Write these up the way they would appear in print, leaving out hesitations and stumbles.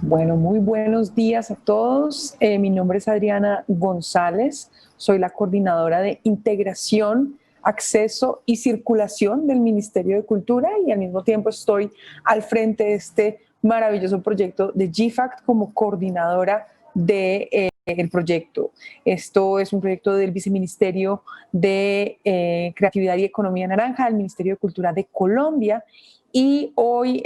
Bueno, muy buenos días a todos. Mi nombre es Adriana González. Soy la coordinadora de integración, acceso y circulación del Ministerio de Cultura y al mismo tiempo estoy al frente de este maravilloso proyecto de GFACT como coordinadora del proyecto. Esto es un proyecto del Viceministerio de Creatividad y Economía Naranja, del Ministerio de Cultura de Colombia, y hoy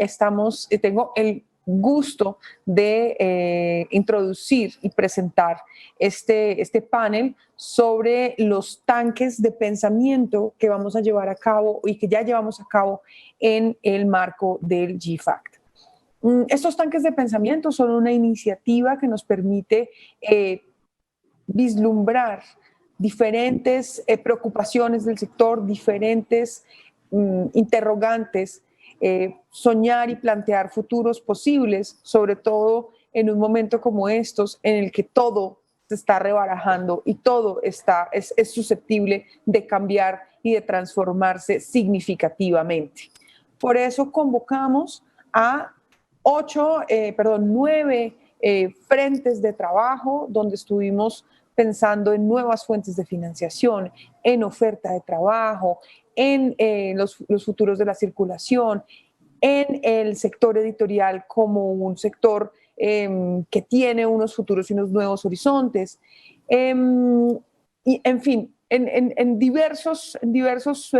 tengo el gusto de introducir y presentar este panel sobre los tanques de pensamiento que vamos a llevar a cabo y que ya llevamos a cabo en el marco del GFACT. Estos tanques de pensamiento son una iniciativa que nos permite vislumbrar diferentes preocupaciones del sector, diferentes interrogantes, soñar y plantear futuros posibles, sobre todo en un momento como estos en el que todo se está rebarajando y todo es susceptible de cambiar y de transformarse significativamente. Por eso convocamos a 9 frentes de trabajo donde estuvimos pensando en nuevas fuentes de financiación, en oferta de trabajo, en los futuros de la circulación, en el sector editorial como un sector que tiene unos futuros y unos nuevos horizontes. Y en fin, en diversas mesas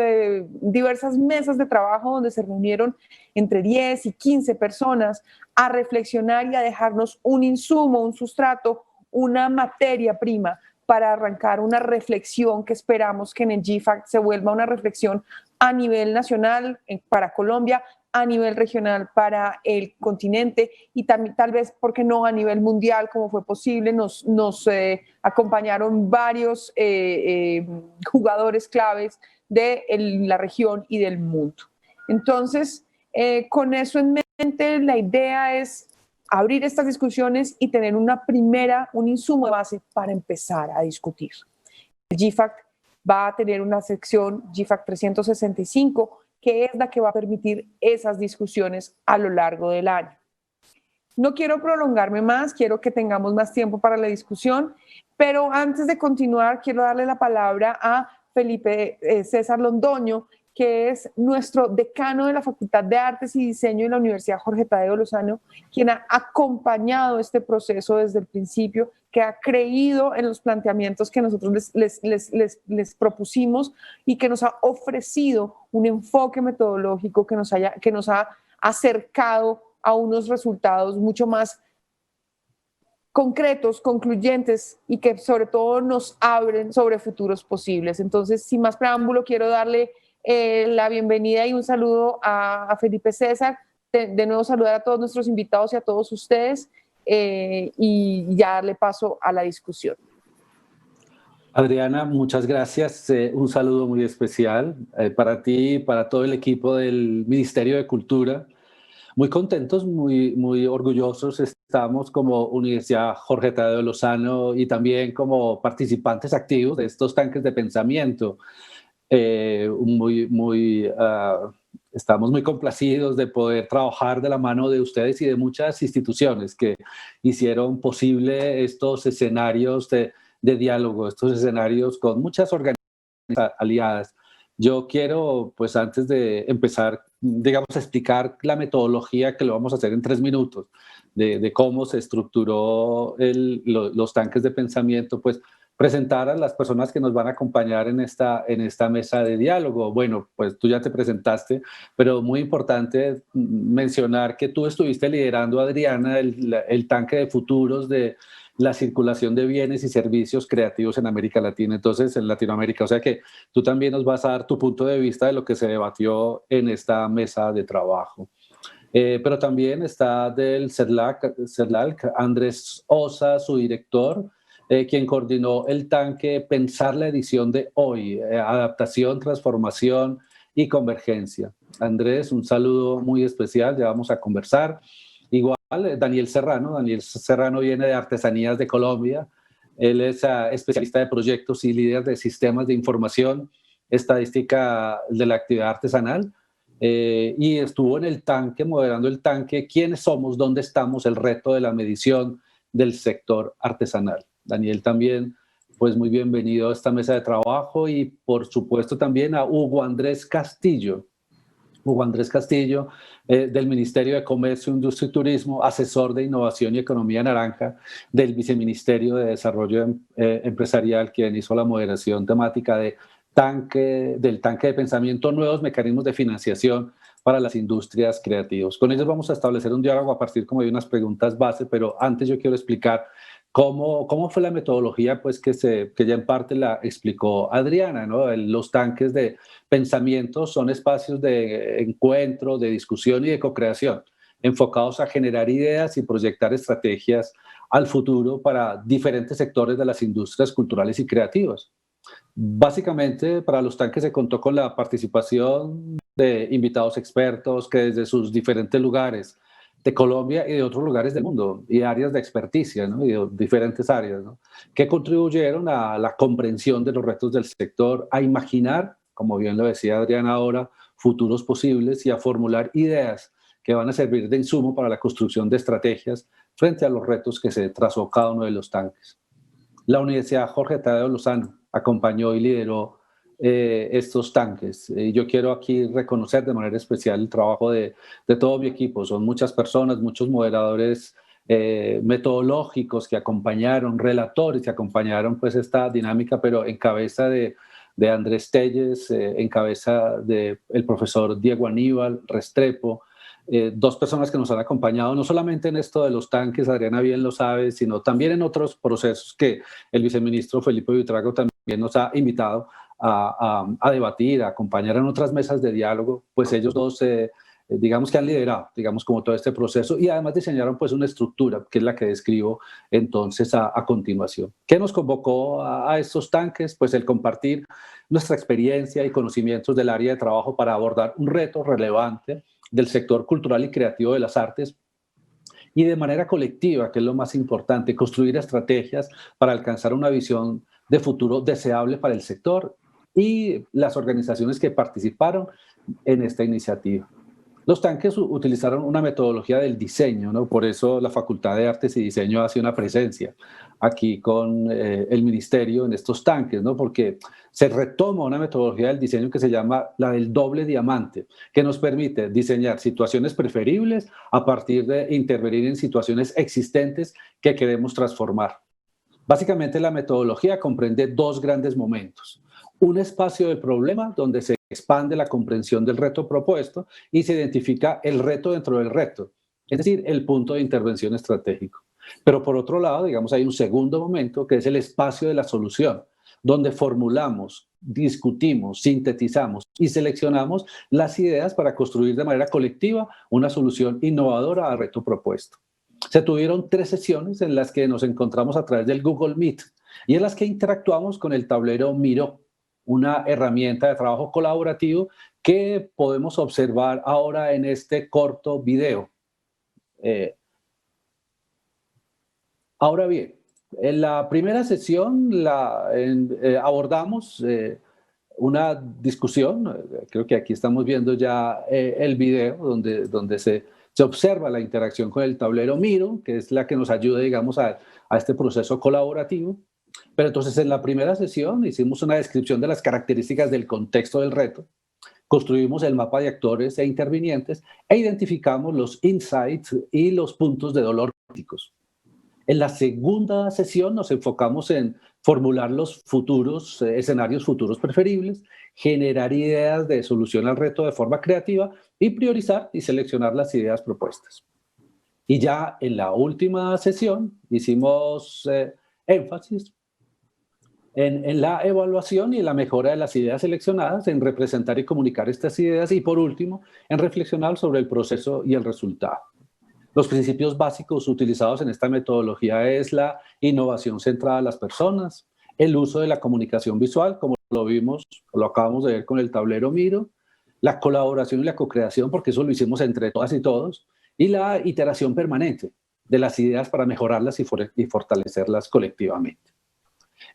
de trabajo donde se reunieron entre 10 y 15 personas a reflexionar y a dejarnos un insumo, un sustrato, una materia prima para arrancar una reflexión que esperamos que en el GFACT se vuelva una reflexión a nivel nacional para Colombia, a nivel regional para el continente y también, tal vez, ¿por qué no?, a nivel mundial, como fue posible. Nos acompañaron varios jugadores claves de la región y del mundo. Entonces, con eso en mente, la idea es abrir estas discusiones y tener un insumo de base para empezar a discutir. El GFACT va a tener una sección GFACT 365, que es la que va a permitir esas discusiones a lo largo del año. No quiero prolongarme más, quiero que tengamos más tiempo para la discusión, pero antes de continuar quiero darle la palabra a Felipe César Londoño, que es nuestro decano de la Facultad de Artes y Diseño de la Universidad Jorge Tadeo Lozano, quien ha acompañado este proceso desde el principio, que ha creído en los planteamientos que nosotros les propusimos y que nos ha ofrecido un enfoque metodológico que nos ha acercado a unos resultados mucho más concretos, concluyentes y que sobre todo nos abren sobre futuros posibles. Entonces, sin más preámbulo, quiero darle la bienvenida y un saludo a Felipe César. De nuevo saludar a todos nuestros invitados y a todos ustedes y ya darle paso a la discusión. Adriana, muchas gracias. Un saludo muy especial para ti y para todo el equipo del Ministerio de Cultura. Muy contentos, muy orgullosos estamos como Universidad Jorge Tadeo Lozano y también como participantes activos de estos tanques de pensamiento. Estamos muy complacidos de poder trabajar de la mano de ustedes y de muchas instituciones que hicieron posible estos escenarios de diálogo, estos escenarios con muchas organizaciones aliadas. Yo quiero, pues antes de empezar, digamos, a explicar la metodología que lo vamos a hacer en 3 minutos, de cómo se estructuró los tanques de pensamiento, pues presentar a las personas que nos van a acompañar en esta mesa de diálogo. Bueno, pues tú ya te presentaste, pero muy importante mencionar que tú estuviste liderando, Adriana, el tanque de futuros de la circulación de bienes y servicios creativos en América Latina, entonces en Latinoamérica. O sea que tú también nos vas a dar tu punto de vista de lo que se debatió en esta mesa de trabajo. Pero también está del CERLAC, Andrés Osa, su director, quien coordinó el tanque Pensar la edición de hoy, adaptación, transformación y convergencia. Andrés, un saludo muy especial, ya vamos a conversar. Igual, Daniel Serrano viene de Artesanías de Colombia, él es especialista de proyectos y líder de sistemas de información, estadística de la actividad artesanal. y estuvo en el tanque, moderando el tanque, quiénes somos, dónde estamos, el reto de la medición del sector artesanal. Daniel también, pues muy bienvenido a esta mesa de trabajo y por supuesto también a Hugo Andrés Castillo. Hugo Andrés Castillo, del Ministerio de Comercio, Industria y Turismo, asesor de Innovación y Economía Naranja del Viceministerio de Desarrollo Empresarial, quien hizo la moderación temática del tanque de pensamiento, nuevos mecanismos de financiación para las industrias creativas. Con ellos vamos a establecer un diálogo a partir como de unas preguntas base, pero antes yo quiero explicar cómo fue la metodología, pues que ya en parte la explicó Adriana, ¿no? Los tanques de pensamiento son espacios de encuentro, de discusión y de co-creación, enfocados a generar ideas y proyectar estrategias al futuro para diferentes sectores de las industrias culturales y creativas. Básicamente, para los tanques se contó con la participación de invitados expertos que desde sus diferentes lugares de Colombia y de otros lugares del mundo y áreas de experticia, ¿no? Y de diferentes áreas, ¿no? Que contribuyeron a la comprensión de los retos del sector, a imaginar, como bien lo decía Adriana ahora, futuros posibles y a formular ideas que van a servir de insumo para la construcción de estrategias frente a los retos que se trazó cada uno de los tanques. La Universidad Jorge Tadeo Lozano acompañó y lideró estos tanques. Yo quiero aquí reconocer de manera especial el trabajo de todo mi equipo. Son muchas personas, muchos moderadores metodológicos que acompañaron, relatores que acompañaron pues esta dinámica, pero en cabeza de Andrés Telles, en cabeza del profesor Diego Aníbal Restrepo, dos personas que nos han acompañado no solamente en esto de los tanques, Adriana bien lo sabe, sino también en otros procesos que el viceministro Felipe Buitrago también nos ha invitado a debatir, a acompañar en otras mesas de diálogo. Pues ellos dos, digamos que han liderado, digamos, como todo este proceso y además diseñaron pues una estructura que es la que describo entonces a continuación. ¿Qué nos convocó a estos tanques? Pues el compartir nuestra experiencia y conocimientos del área de trabajo para abordar un reto relevante del sector cultural y creativo de las artes y de manera colectiva, que es lo más importante, construir estrategias para alcanzar una visión de futuro deseable para el sector y las organizaciones que participaron en esta iniciativa. Los tanques utilizaron una metodología del diseño, ¿no? Por eso la Facultad de Artes y Diseño hace una presencia aquí con el Ministerio en estos tanques, ¿no? Porque se retoma una metodología del diseño que se llama la del doble diamante, que nos permite diseñar situaciones preferibles a partir de intervenir en situaciones existentes que queremos transformar. Básicamente la metodología comprende dos grandes momentos. Un espacio de problema donde se expande la comprensión del reto propuesto y se identifica el reto dentro del reto, es decir, el punto de intervención estratégico. Pero por otro lado, digamos, hay un segundo momento que es el espacio de la solución, donde formulamos, discutimos, sintetizamos y seleccionamos las ideas para construir de manera colectiva una solución innovadora al reto propuesto. Se tuvieron 3 sesiones en las que nos encontramos a través del Google Meet y en las que interactuamos con el tablero Miro, una herramienta de trabajo colaborativo que podemos observar ahora en este corto video. Ahora bien, en la primera sesión abordamos una discusión, creo que aquí estamos viendo ya el video donde se observa la interacción con el tablero Miro, que es la que nos ayuda, digamos, a este proceso colaborativo. Pero entonces en la primera sesión hicimos una descripción de las características del contexto del reto, construimos el mapa de actores e intervinientes e identificamos los insights y los puntos de dolor críticos. En la segunda sesión nos enfocamos en formular los futuros escenarios futuros preferibles, generar ideas de solución al reto de forma creativa y priorizar y seleccionar las ideas propuestas. Y ya en la última sesión hicimos énfasis en la evaluación y en la mejora de las ideas seleccionadas, en representar y comunicar estas ideas y, por último, en reflexionar sobre el proceso y el resultado. Los principios básicos utilizados en esta metodología es la innovación centrada en las personas, el uso de la comunicación visual, como lo vimos, lo acabamos de ver con el tablero Miro, la colaboración y la co-creación, porque eso lo hicimos entre todas y todos, y la iteración permanente de las ideas para mejorarlas y fortalecerlas colectivamente.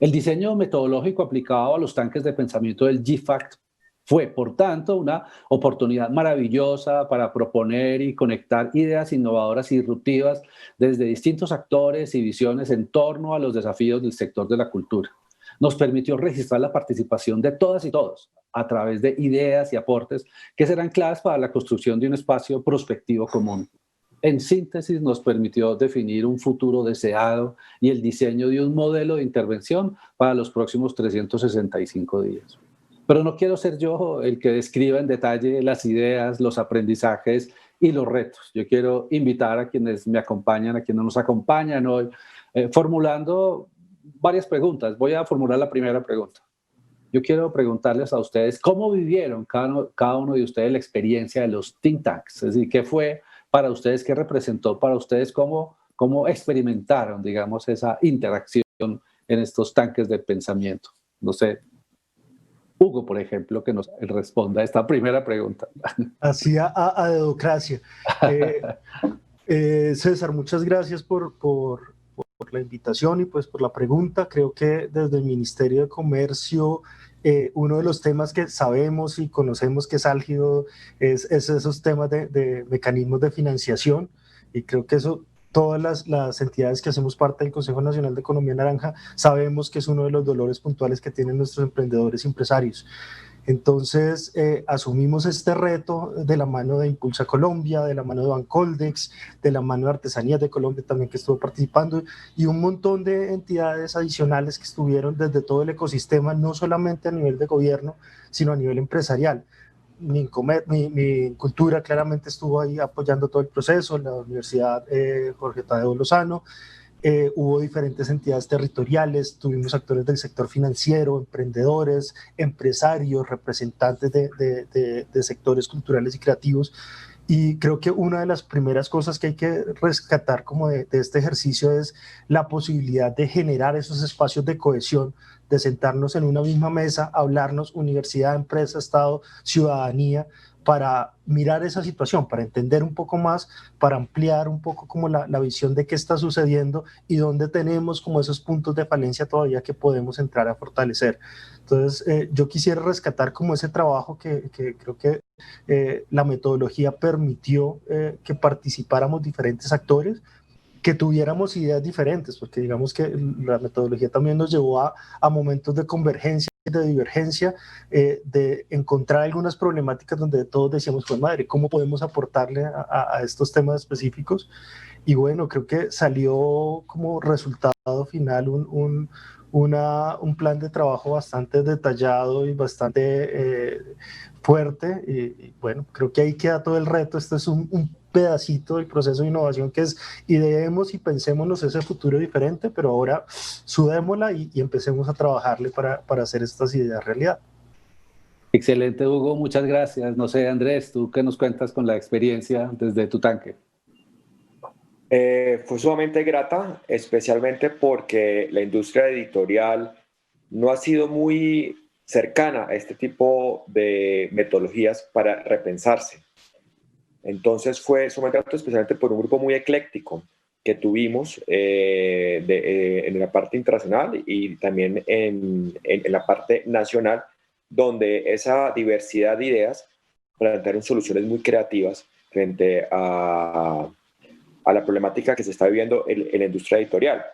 El diseño metodológico aplicado a los tanques de pensamiento del GFACT Fue, por tanto, una oportunidad maravillosa para proponer y conectar ideas innovadoras y disruptivas desde distintos actores y visiones en torno a los desafíos del sector de la cultura. Nos permitió registrar la participación de todas y todos a través de ideas y aportes que serán claves para la construcción de un espacio prospectivo común. En síntesis, nos permitió definir un futuro deseado y el diseño de un modelo de intervención para los próximos 365 días. Pero no quiero ser yo el que describa en detalle las ideas, los aprendizajes y los retos. Yo quiero invitar a quienes me acompañan, a quienes nos acompañan hoy, formulando varias preguntas. Voy a formular la primera pregunta. Yo quiero preguntarles a ustedes cómo vivieron cada uno de ustedes la experiencia de los think tanks. Es decir, ¿qué fue para ustedes, qué representó para ustedes, cómo experimentaron, digamos, esa interacción en estos tanques de pensamiento? No sé, Hugo, por ejemplo, que nos responda a esta primera pregunta. Así a dedocracia. César, muchas gracias por la invitación y pues por la pregunta. Creo que desde el Ministerio de Comercio, uno de los temas que sabemos y conocemos que es álgido es esos temas de mecanismos de financiación, y creo que eso todas las entidades que hacemos parte del Consejo Nacional de Economía Naranja sabemos que es uno de los dolores puntuales que tienen nuestros emprendedores y empresarios. Entonces, asumimos este reto de la mano de Impulsa Colombia, de la mano de Bancoldex, de la mano de Artesanías de Colombia también, que estuvo participando, y un montón de entidades adicionales que estuvieron desde todo el ecosistema, no solamente a nivel de gobierno, sino a nivel empresarial. Mi Cultura claramente estuvo ahí apoyando todo el proceso, la Universidad Jorge Tadeo Lozano. Hubo diferentes entidades territoriales, tuvimos actores del sector financiero, emprendedores, empresarios, representantes de sectores culturales y creativos. Y creo que una de las primeras cosas que hay que rescatar como de este ejercicio es la posibilidad de generar esos espacios de cohesión, de sentarnos en una misma mesa, hablarnos universidad, empresa, Estado, ciudadanía, para mirar esa situación, para entender un poco más, para ampliar un poco como la visión de qué está sucediendo y dónde tenemos como esos puntos de falencia todavía que podemos entrar a fortalecer. Entonces, yo quisiera rescatar como ese trabajo que creo que la metodología permitió que participáramos diferentes actores, que tuviéramos ideas diferentes, porque digamos que la metodología también nos llevó a momentos de convergencia, de divergencia, de encontrar algunas problemáticas donde todos decíamos, pues madre, ¿cómo podemos aportarle a estos temas específicos? Y bueno, creo que salió como resultado final un plan de trabajo bastante detallado y bastante fuerte. Y bueno, creo que ahí queda todo el reto. Este es un pedacito del proceso de innovación, que es ideemos y pensémonos ese futuro diferente, pero ahora sudémosla y empecemos a trabajarle para hacer estas ideas realidad. Excelente, Hugo, muchas gracias. No sé, Andrés, ¿tú qué nos cuentas con la experiencia desde tu tanque? Fue sumamente grata, especialmente porque la industria editorial no ha sido muy cercana a este tipo de metodologías para repensarse. Entonces fue sumamente grato, especialmente por un grupo muy ecléctico que tuvimos en la parte internacional y también en la parte nacional, donde esa diversidad de ideas plantearon soluciones muy creativas frente a la problemática que se está viviendo en la industria editorial.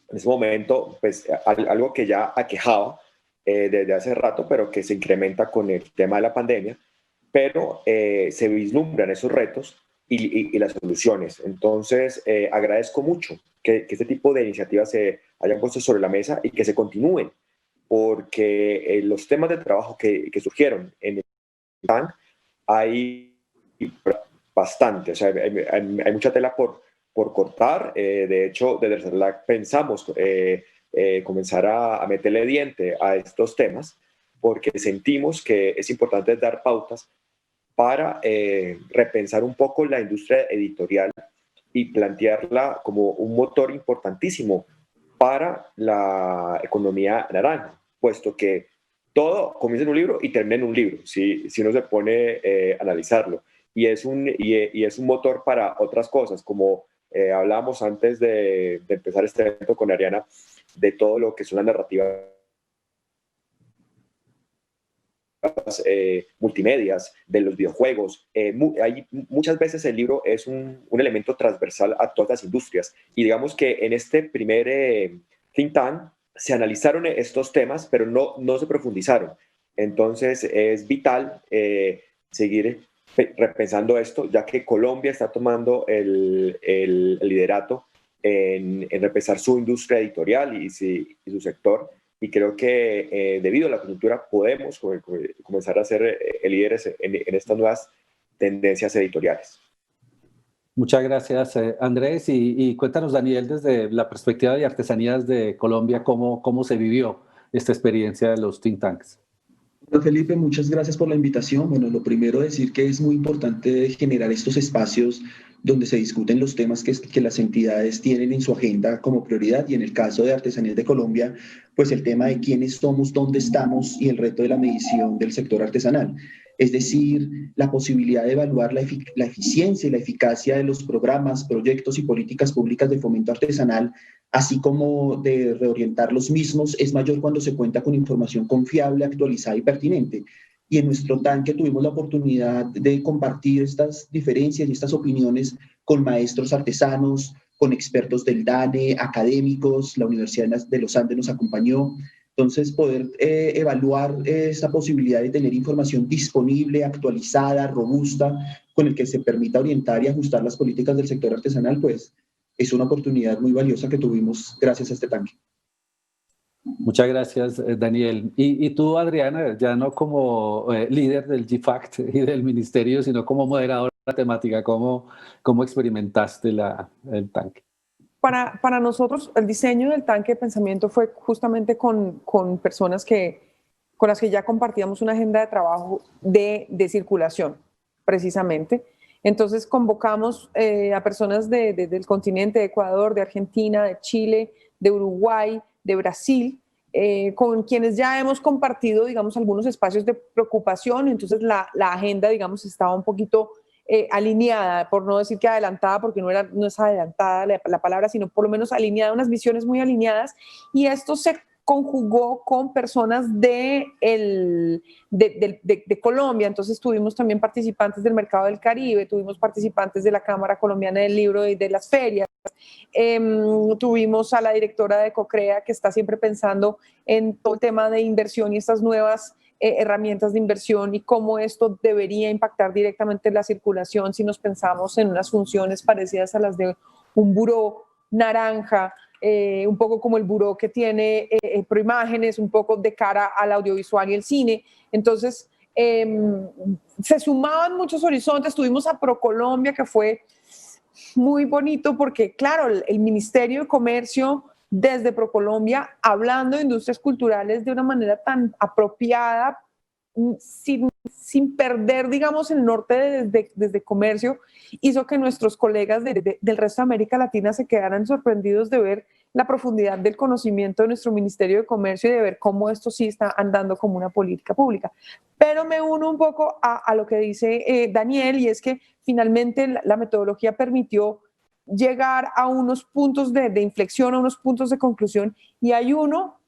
En ese momento, pues algo que ya aquejaba desde hace rato, pero que se incrementa con el tema de la pandemia, pero se vislumbran esos retos y las soluciones. Entonces, agradezco mucho que este tipo de iniciativas se hayan puesto sobre la mesa y que se continúen, porque los temas de trabajo que surgieron en el TANC hay bastante, o sea, hay mucha tela por cortar. De hecho, desde el CERLAC pensamos comenzar a meterle diente a estos temas, porque sentimos que es importante dar pautas para repensar un poco la industria editorial y plantearla como un motor importantísimo para la economía naranja, puesto que todo comienza en un libro y termina en un libro, si uno se pone a analizarlo. Y es un motor para otras cosas, como hablábamos antes de empezar este evento con Ariana, de todo lo que es una narrativa multimedias, de los videojuegos. Muchas veces el libro es un elemento transversal a todas las industrias. Y digamos que en este primer think tank se analizaron estos temas, pero no se profundizaron. Entonces es vital seguir repensando esto, ya que Colombia está tomando el liderato en repensar su industria editorial y su sector. Y creo que debido a la coyuntura podemos comenzar a ser líderes en estas nuevas tendencias editoriales. Muchas gracias, Andrés. Y cuéntanos, Daniel, desde la perspectiva de Artesanías de Colombia, ¿cómo se vivió esta experiencia de los think tanks? Hola Felipe, muchas gracias por la invitación. Bueno, lo primero decir que es muy importante generar estos espacios donde se discuten los temas que las entidades tienen en su agenda como prioridad, y en el caso de Artesanías de Colombia, pues el tema de quiénes somos, dónde estamos y el reto de la medición del sector artesanal. Es decir, la posibilidad de evaluar la eficiencia y la eficacia de los programas, proyectos y políticas públicas de fomento artesanal, así como de reorientar los mismos, es mayor cuando se cuenta con información confiable, actualizada y pertinente. Y en nuestro tanque tuvimos la oportunidad de compartir estas diferencias y estas opiniones con maestros artesanos, con expertos del DANE, académicos, la Universidad de los Andes nos acompañó. Entonces, poder evaluar esa posibilidad de tener información disponible, actualizada, robusta, con el que se permita orientar y ajustar las políticas del sector artesanal, pues es una oportunidad muy valiosa que tuvimos gracias a este tanque. Muchas gracias, Daniel. Y tú, Adriana, ya no como líder del GFACT y del ministerio, sino como moderadora de la temática, ¿cómo experimentaste el tanque? Para nosotros, el diseño del tanque de pensamiento fue justamente con personas con las que ya compartíamos una agenda de trabajo de circulación, precisamente. Entonces convocamos a personas del continente, de Ecuador, de Argentina, de Chile, de Uruguay, de Brasil, con quienes ya hemos compartido, digamos, algunos espacios de preocupación. Entonces la agenda, digamos, estaba un poquito alineada, por no decir que adelantada, porque no es adelantada la palabra, sino por lo menos alineada, unas visiones muy alineadas, y esto se conjugó con personas de Colombia. Entonces tuvimos también participantes del mercado del Caribe, tuvimos participantes de la Cámara Colombiana del Libro y de las ferias, tuvimos a la directora de COCREA, que está siempre pensando en todo el tema de inversión y estas nuevas herramientas de inversión y cómo esto debería impactar directamente en la circulación si nos pensamos en unas funciones parecidas a las de un buró naranja, un poco como el buró que tiene Proimágenes, un poco de cara al audiovisual y el cine. Entonces, se sumaban muchos horizontes. Tuvimos a ProColombia, que fue muy bonito porque, claro, el Ministerio de Comercio desde ProColombia, hablando de industrias culturales de una manera tan apropiada, sin perder, digamos, el norte desde comercio, hizo que nuestros colegas del resto de América Latina se quedaran sorprendidos de ver la profundidad del conocimiento de nuestro Ministerio de Comercio y de ver cómo esto sí está andando como una política pública. Pero me uno un poco a lo que dice Daniel, y es que finalmente la metodología permitió llegar a unos puntos de inflexión, a unos puntos de conclusión, y hay uno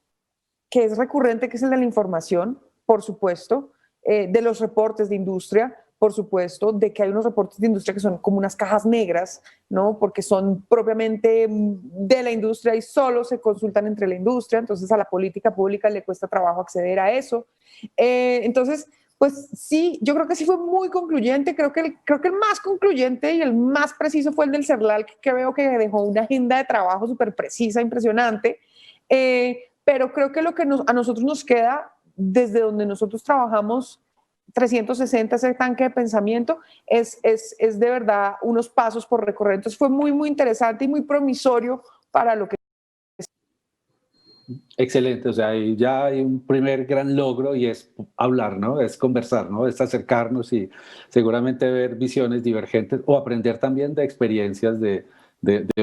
que es recurrente, que es el de la información, por supuesto, de los reportes de industria, por supuesto, de que hay unos reportes de industria que son como unas cajas negras, ¿no? Porque son propiamente de la industria y solo se consultan entre la industria, entonces a la política pública le cuesta trabajo acceder a eso. Entonces, pues sí, yo creo que sí fue muy concluyente. Creo que el más concluyente y el más preciso fue el del CERLAL, que veo que dejó una agenda de trabajo súper precisa, impresionante. Pero creo que lo que a nosotros nos queda, desde donde nosotros trabajamos 360, ese tanque de pensamiento, es de verdad unos pasos por recorrer. Entonces fue muy, muy interesante y muy promisorio para lo que... Excelente, o sea, ahí ya hay un primer gran logro y es hablar, ¿no? Es conversar, ¿no? Es acercarnos y seguramente ver visiones divergentes o aprender también de experiencias de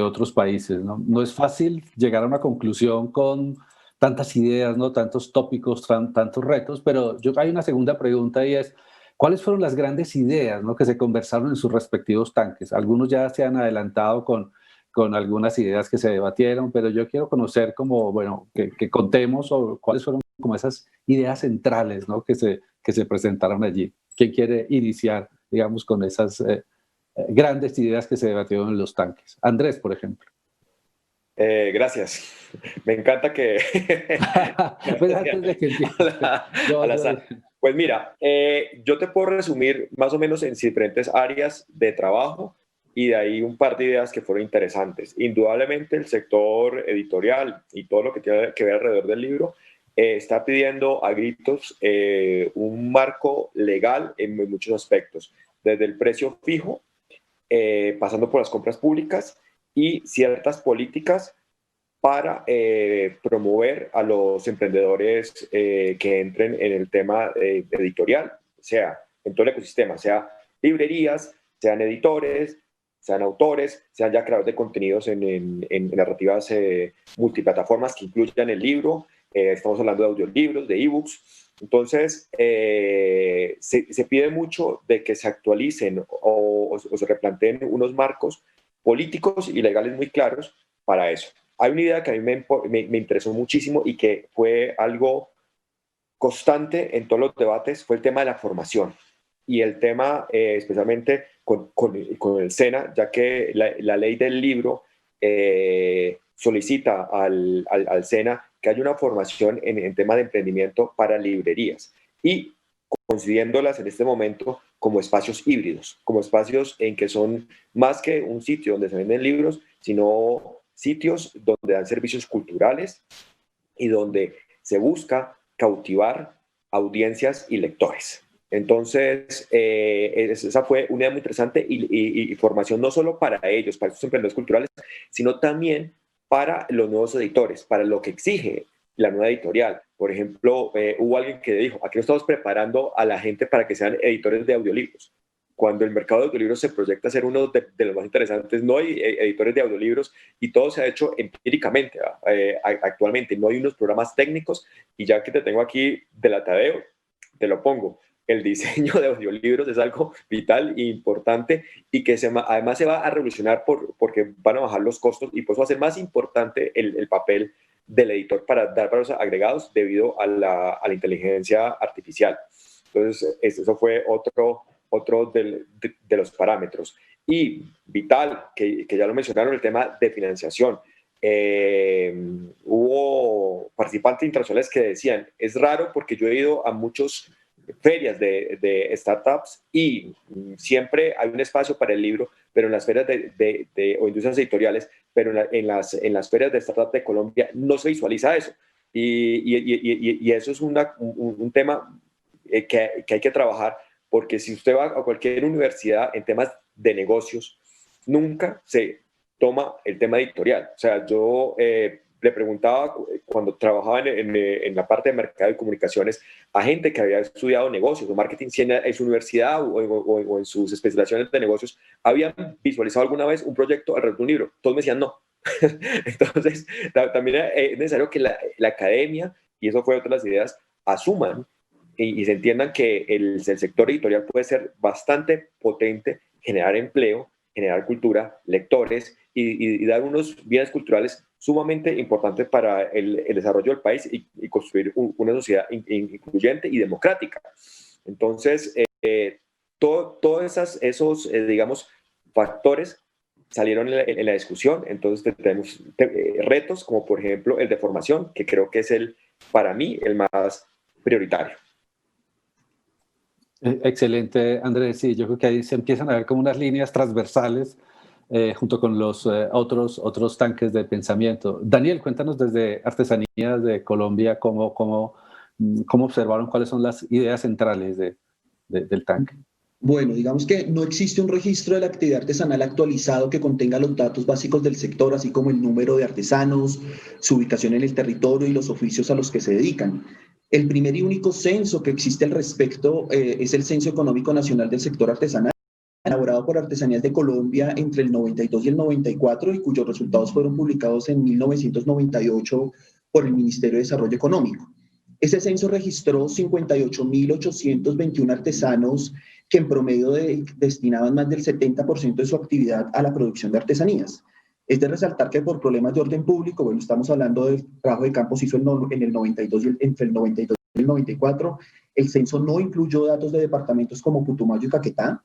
otros países, ¿no? No es fácil llegar a una conclusión con tantas ideas, ¿no? Tantos tópicos, tantos retos, pero hay una segunda pregunta y es, ¿cuáles fueron las grandes ideas, ¿no? que se conversaron en sus respectivos tanques? Algunos ya se han adelantado con algunas ideas que se debatieron, pero yo quiero conocer como, bueno, que contemos sobre cuáles fueron como esas ideas centrales, ¿no? que se presentaron allí. ¿Quién quiere iniciar, digamos, con esas grandes ideas que se debatieron en los tanques? Andrés, por ejemplo. Gracias. Me encanta que... Pues antes de que empiece. Pues mira, yo te puedo resumir más o menos en diferentes áreas de trabajo y de ahí un par de ideas que fueron interesantes. Indudablemente el sector editorial y todo lo que tiene que ver alrededor del libro está pidiendo a gritos un marco legal en muchos aspectos, desde el precio fijo, pasando por las compras públicas y ciertas políticas para promover a los emprendedores que entren en el tema editorial, sea en todo el ecosistema, sea librerías, sean editores, sean autores, sean ya creadores de contenidos en narrativas multiplataformas que incluyan el libro. Estamos hablando de audiolibros, de ebooks. Entonces, se pide mucho de que se actualicen o se replanteen unos marcos políticos y legales muy claros para eso. Hay una idea que a mí me interesó muchísimo y que fue algo constante en todos los debates, fue el tema de la formación y el tema especialmente con el SENA, ya que la ley del libro solicita al SENA que haya una formación en tema de emprendimiento para librerías y considerándolas en este momento como espacios híbridos, como espacios en que son más que un sitio donde se venden libros, sino sitios donde dan servicios culturales y donde se busca cautivar audiencias y lectores. Entonces, esa fue una idea muy interesante y formación no solo para ellos, para estos emprendedores culturales, sino también para los nuevos editores, para lo que exige la nueva editorial. Por ejemplo, hubo alguien que dijo, aquí no estamos preparando a la gente para que sean editores de audiolibros. Cuando el mercado de audiolibros se proyecta a ser uno de los más interesantes, no hay editores de audiolibros y todo se ha hecho empíricamente. Actualmente no hay unos programas técnicos y ya que te tengo aquí de la Tadeo, te lo pongo. El diseño de audiolibros es algo vital e importante y que además se va a revolucionar porque van a bajar los costos y por eso va a ser más importante el papel del editor para dar valores agregados debido a la inteligencia artificial. Entonces, eso fue otro de los parámetros. Y vital, que ya lo mencionaron, el tema de financiación. Hubo participantes internacionales que decían, es raro porque yo he ido a muchas ferias de startups y siempre hay un espacio para el libro, pero en las ferias o industrias editoriales, pero en las ferias de startups de Colombia no se visualiza eso. Y eso es un tema que hay que trabajar, porque si usted va a cualquier universidad en temas de negocios, nunca se toma el tema editorial. O sea, yo le preguntaba cuando trabajaba en la parte de mercado y comunicaciones a gente que había estudiado negocios o marketing en su universidad o en sus especializaciones de negocios, ¿habían visualizado alguna vez un proyecto alrededor de un libro? Todos me decían no. Entonces, también es necesario que la academia, y eso fue otra de las ideas, asuman y se entiendan que el sector editorial puede ser bastante potente, generar empleo, generar cultura, lectores y dar unos bienes culturales sumamente importantes para el desarrollo del país y construir una sociedad incluyente y democrática. Entonces, todos esos digamos, factores salieron en la discusión. Entonces, tenemos retos como, por ejemplo, el de formación, que creo que es para mí, el más prioritario. Excelente, Andrés. Sí, yo creo que ahí se empiezan a ver como unas líneas transversales junto con los otros tanques de pensamiento. Daniel, cuéntanos desde Artesanías de Colombia cómo observaron cuáles son las ideas centrales del tanque. Bueno, digamos que no existe un registro de la actividad artesanal actualizado que contenga los datos básicos del sector, así como el número de artesanos, su ubicación en el territorio y los oficios a los que se dedican. El primer y único censo que existe al respecto es el Censo Económico Nacional del Sector Artesanal, elaborado por Artesanías de Colombia entre el 92 y el 94 y cuyos resultados fueron publicados en 1998 por el Ministerio de Desarrollo Económico. Ese censo registró 58.821 artesanos que en promedio destinaban más del 70% de su actividad a la producción de artesanías. Es de resaltar que por problemas de orden público, bueno, estamos hablando del trabajo de campo se hizo en el 92 entre el 92 y el 94, el censo no incluyó datos de departamentos como Putumayo y Caquetá,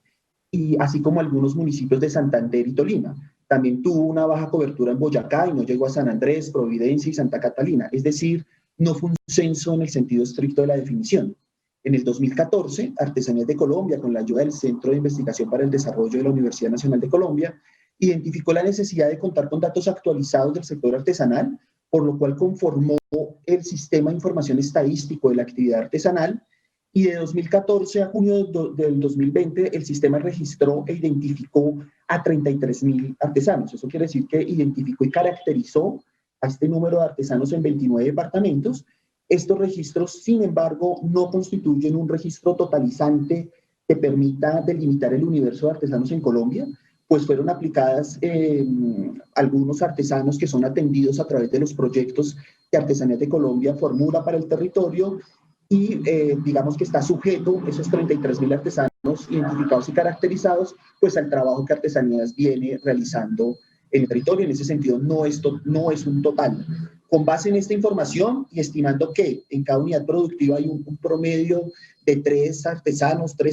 y así como algunos municipios de Santander y Tolima. También tuvo una baja cobertura en Boyacá y no llegó a San Andrés, Providencia y Santa Catalina. Es decir, no fue un censo en el sentido estricto de la definición. En el 2014, Artesanías de Colombia, con la ayuda del Centro de Investigación para el Desarrollo de la Universidad Nacional de Colombia, identificó la necesidad de contar con datos actualizados del sector artesanal, por lo cual conformó el Sistema de Información Estadístico de la Actividad Artesanal, y de 2014 a junio del 2020 el sistema registró e identificó a 33.000 artesanos. Eso quiere decir que identificó y caracterizó a este número de artesanos en 29 departamentos. Estos registros, sin embargo, no constituyen un registro totalizante que permita delimitar el universo de artesanos en Colombia, pues fueron aplicadas algunos artesanos que son atendidos a través de los proyectos que Artesanías de Colombia formula para el territorio, y digamos que está sujeto esos 33.000 artesanos identificados y caracterizados, pues al trabajo que Artesanías viene realizando en el territorio. En ese sentido, no es un total. Con base en esta información y estimando que en cada unidad productiva hay un promedio de 3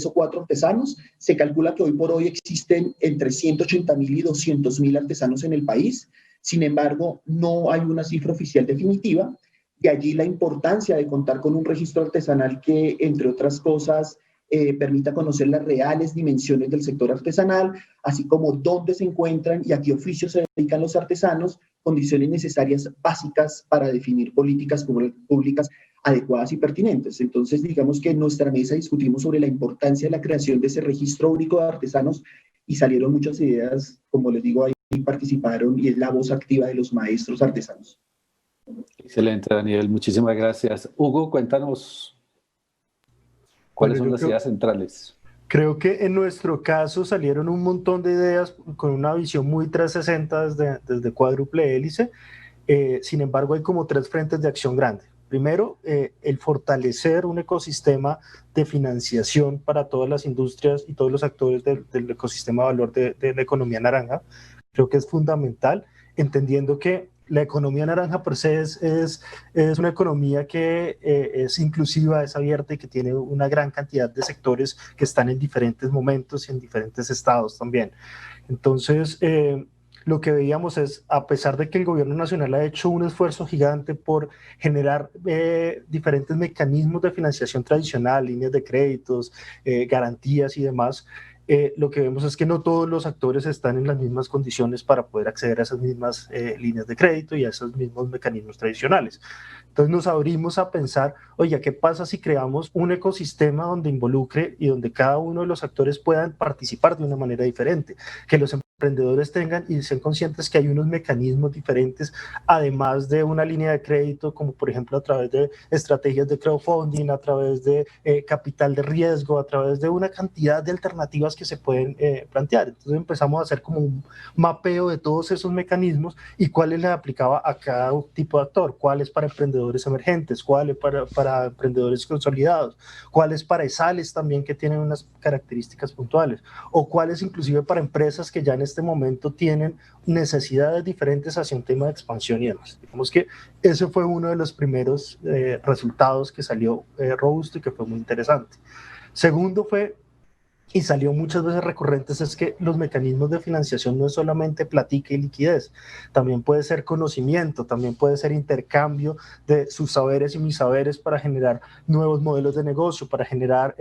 o 4 artesanos, se calcula que hoy por hoy existen entre 180.000 y 200.000 artesanos en el país. Sin embargo, no hay una cifra oficial definitiva. De allí la importancia de contar con un registro artesanal que, entre otras cosas, permita conocer las reales dimensiones del sector artesanal, así como dónde se encuentran y a qué oficios se dedican los artesanos, condiciones necesarias básicas para definir políticas públicas adecuadas y pertinentes. Entonces, digamos que en nuestra mesa discutimos sobre la importancia de la creación de ese registro único de artesanos y salieron muchas ideas, como les digo, ahí participaron y es la voz activa de los maestros artesanos. Excelente, Daniel. Muchísimas gracias. Hugo, cuéntanos cuáles son las ideas centrales. Creo que en nuestro caso salieron un montón de ideas con una visión muy 360 desde Cuádruple Hélice. Sin embargo, hay como 3 frentes de acción grandes. Primero, el fortalecer un ecosistema de financiación para todas las industrias y todos los actores del ecosistema de valor de la economía naranja. Creo que es fundamental, entendiendo que la economía naranja per se es una economía que es inclusiva, es abierta y que tiene una gran cantidad de sectores que están en diferentes momentos y en diferentes estados también. Entonces, lo que veíamos es, a pesar de que el gobierno nacional ha hecho un esfuerzo gigante por generar diferentes mecanismos de financiación tradicional, líneas de créditos, garantías y demás, lo que vemos es que no todos los actores están en las mismas condiciones para poder acceder a esas mismas líneas de crédito y a esos mismos mecanismos tradicionales. Entonces nos abrimos a pensar, oye, ¿qué pasa si creamos un ecosistema donde involucre y donde cada uno de los actores puedan participar de una manera diferente? Que los emprendedores tengan y sean conscientes que hay unos mecanismos diferentes, además de una línea de crédito, como por ejemplo a través de estrategias de crowdfunding, a través de capital de riesgo, a través de una cantidad de alternativas que se pueden plantear. Entonces empezamos a hacer como un mapeo de todos esos mecanismos y cuáles le aplicaba a cada tipo de actor, cuáles para emprendedores emergentes, cuáles para emprendedores consolidados, cuáles para ESALes también que tienen unas características puntuales, o cuáles inclusive para empresas que ya en este momento tienen necesidades diferentes hacia un tema de expansión y demás. Digamos que ese fue uno de los primeros resultados que salió robusto y que fue muy interesante. Segundo fue, y salió muchas veces recurrentes, es que los mecanismos de financiación no es solamente platica y liquidez, también puede ser conocimiento, también puede ser intercambio de sus saberes y mis saberes para generar nuevos modelos de negocio, para generar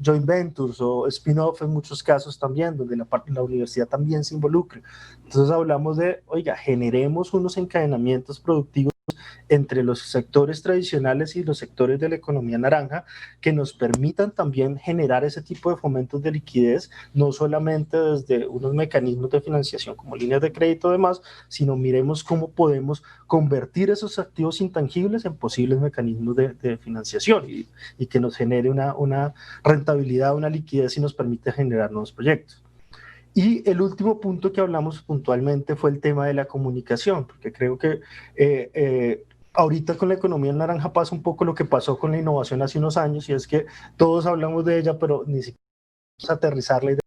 joint ventures o spin-off en muchos casos también, donde la universidad también se involucre. Entonces hablamos de, oiga, generemos unos encadenamientos productivos entre los sectores tradicionales y los sectores de la economía naranja que nos permitan también generar ese tipo de fomentos de liquidez, no solamente desde unos mecanismos de financiación como líneas de crédito y demás, sino miremos cómo podemos convertir esos activos intangibles en posibles mecanismos de financiación y que nos genere una rentabilidad, una liquidez y nos permite generar nuevos proyectos. Y el último punto que hablamos puntualmente fue el tema de la comunicación, porque creo que ahorita con la economía naranja pasa un poco lo que pasó con la innovación hace unos años, y es que todos hablamos de ella, pero ni siquiera aterrizar la idea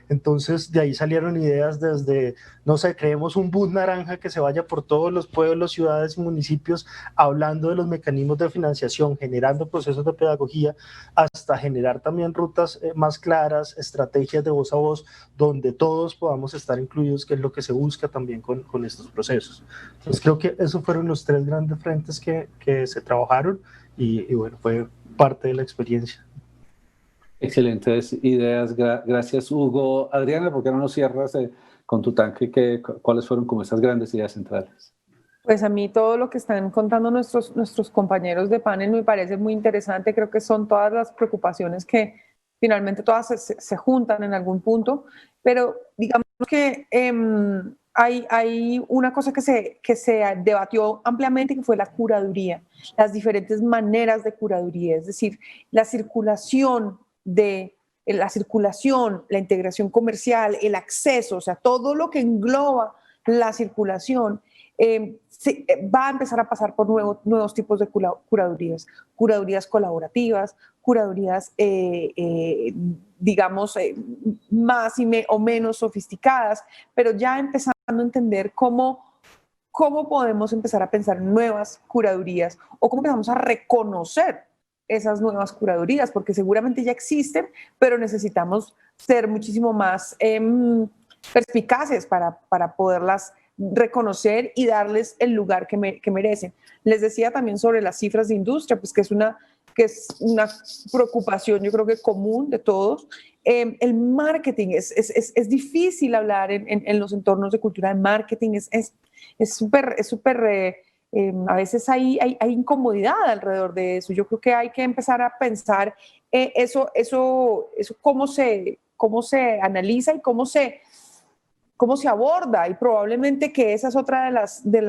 Entonces, de ahí salieron ideas desde, no sé, creemos un bus naranja que se vaya por todos los pueblos, ciudades y municipios hablando de los mecanismos de financiación, generando procesos de pedagogía, hasta generar también rutas más claras, estrategias de voz a voz, donde todos podamos estar incluidos, que es lo que se busca también con estos procesos. Entonces, creo que esos fueron los 3 grandes frentes que se trabajaron y bueno, fue parte de la experiencia. Excelentes ideas, gracias Hugo. Adriana, ¿por qué no nos cierras con tu tanque? ¿Cuáles fueron como esas grandes ideas centrales? Pues a mí todo lo que están contando nuestros compañeros de panel me parece muy interesante. Creo que son todas las preocupaciones que finalmente todas se juntan en algún punto, pero digamos que hay una cosa que se debatió ampliamente, que fue la curaduría, las diferentes maneras de curaduría, es decir, la circulación, la integración comercial, el acceso, o sea, todo lo que engloba la circulación, va a empezar a pasar por nuevos tipos de curadurías colaborativas, curadurías, digamos, más o menos sofisticadas, pero ya empezando a entender cómo podemos empezar a pensar en nuevas curadurías o cómo empezamos a reconocer esas nuevas curadurías, porque seguramente ya existen, pero necesitamos ser muchísimo más perspicaces para poderlas reconocer y darles el lugar que merecen. Les decía también sobre las cifras de industria, pues que es una preocupación, yo creo que común de todos. El marketing, es difícil hablar en los entornos de cultura de marketing, es súper, a veces hay incomodidad alrededor de eso. Yo creo que hay que empezar a pensar eso cómo se analiza y cómo se aborda, y probablemente que esa es otra de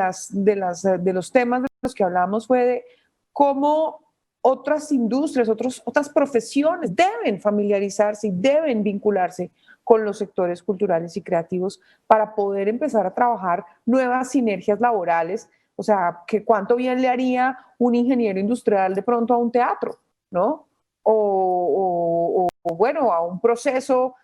los temas de los que hablamos, fue de cómo otras industrias, otras profesiones deben familiarizarse y deben vincularse con los sectores culturales y creativos para poder empezar a trabajar nuevas sinergias laborales. O sea, que cuánto bien le haría un ingeniero industrial de pronto a un teatro, ¿no? O bueno, a un proceso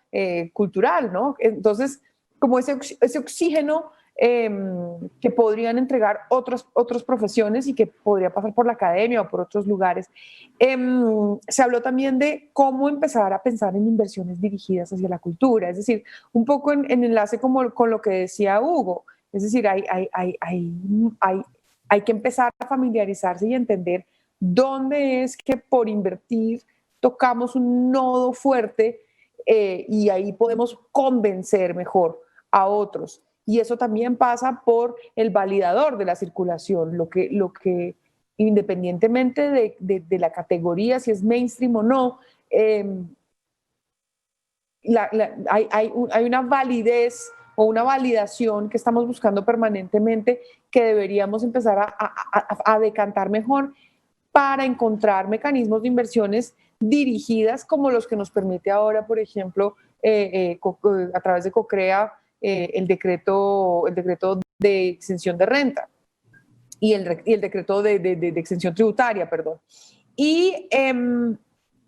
cultural, ¿no? Entonces, como ese oxígeno que podrían entregar otras profesiones y que podría pasar por la academia o por otros lugares. Se habló también de cómo empezar a pensar en inversiones dirigidas hacia la cultura, es decir, un poco en enlace con lo que decía Hugo, es decir, hay que empezar a familiarizarse y entender dónde es que por invertir tocamos un nodo fuerte y ahí podemos convencer mejor a otros. Y eso también pasa por el validador de la circulación, lo que independientemente de la categoría, si es mainstream o no, hay una validez o una validación que estamos buscando permanentemente, que deberíamos empezar a decantar mejor para encontrar mecanismos de inversiones dirigidas como los que nos permite ahora, por ejemplo, a través de COCREA, el decreto de exención de renta y el decreto de exención tributaria, perdón. Y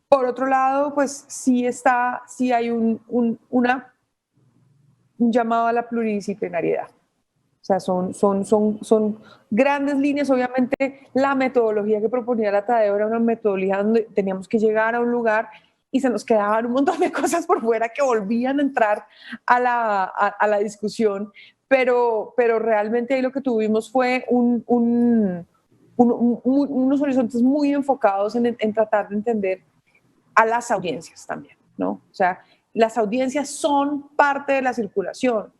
por otro lado, pues sí hay un llamado a la pluridisciplinariedad. O sea, son grandes líneas. Obviamente, la metodología que proponía la Tadeo era una metodología donde teníamos que llegar a un lugar y se nos quedaban un montón de cosas por fuera que volvían a entrar a la discusión, pero realmente ahí lo que tuvimos fue unos horizontes muy enfocados en tratar de entender a las audiencias también, ¿no? O sea, las audiencias son parte de la circulación